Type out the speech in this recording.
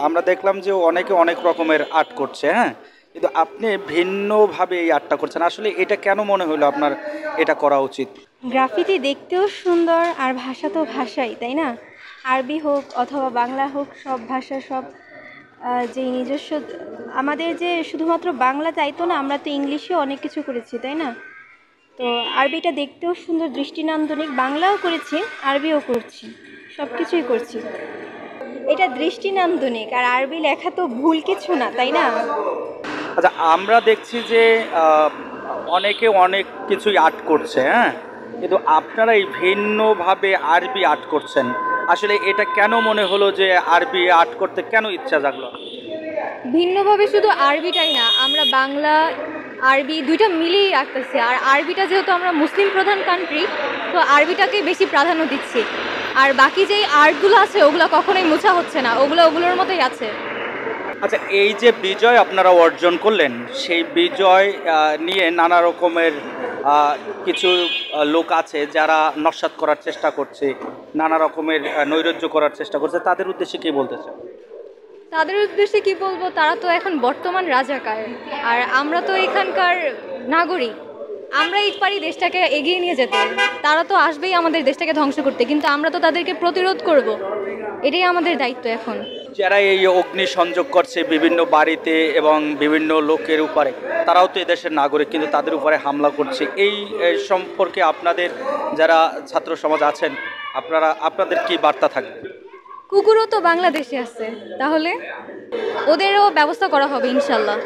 আমরা দেখলাম যে অনেকে অনেক রকমের আর্ট করছে, হ্যাঁ, কিন্তু আপনি ভিন্নভাবে এই আর্টটা করছেন। আসলে এটা কেন মনে হলো আপনার এটা করা উচিত? গ্রাফিতি দেখতেও সুন্দর আর ভাষা তো ভাষাই, তাই না? আরবি হোক অথবা বাংলা হোক, সব ভাষা সব যেই নিজস্ব আমাদের যে শুধুমাত্র বাংলা তাই তো না, আমরা তো ইংলিশেও অনেক কিছু করেছি, তাই না? তো আরবিটা দেখতেও সুন্দর, দৃষ্টিনন্দনিক। বাংলাও করেছি, আরবিও করছি, সব কিছুই করছি। এটা দৃষ্টিনন্দনিক, আর আরবি লেখা তো ভুল কিছু না, তাই না? আচ্ছা, আমরা দেখছি যে অনেকে অনেক কিছুই আর্ট করছে, হ্যাঁ, কিন্তু আপনারা এই ভিন্নভাবে আরবি আর্ট করছেন। আসলে এটা কেন মনে হলো যে আরবি আর্ট করতে কেন ইচ্ছা জাগলো? ভিন্নভাবে শুধু আরবিটাই না, আমরা বাংলা আরবি দুইটা মিলিয়েই রাখতেছি। আর আরবিটা যেহেতু আমরা মুসলিম প্রধান কান্ট্রি, তো আরবিটাকে বেশি প্রাধান্য দিচ্ছি। আর বাকি যেই আর্টগুলো আছে ওগুলো কখনোই মোছা হচ্ছে না, ওগুলো ওগুলোর মতোই আছে। আচ্ছা, এই যে বিজয় আপনারা অর্জন করলেন, সেই বিজয় নিয়ে নানা রকমের কিছু লোক আছে যারা নস্যাৎ করার চেষ্টা করছে, নানা রকমের নৈরাজ্য করার চেষ্টা করছে, তাদের উদ্দেশ্যে কি বলতে চান? তাদের উদ্দেশ্যে কি বলবো, তারা তো এখন বর্তমান রাজাকার, আর আমরা তো এখানকার নাগরিক। আমরাই পারি দেশটাকে এগিয়ে নিয়ে যেতে। তারা তো আসবেই আমাদের দেশটাকে ধ্বংস করতে, কিন্তু আমরা তো তাদেরকে প্রতিরোধ করব। এটাই আমাদের দায়িত্ব এখন। যারা এই অগ্নি সংযোগ করছে বিভিন্ন বাড়িতে এবং বিভিন্ন লোকের উপরে, তারাও তো এদেশের নাগরিক, কিন্তু তাদের উপরে হামলা করছে। এই সম্পর্কে আপনাদের যারা ছাত্র সমাজ আছেন, আপনাদের কি বার্তা থাকবে? কুকুরও তো বাংলাদেশে আছে, তাহলে ওদেরও ব্যবস্থা করা হবে ইনশাল্লাহ।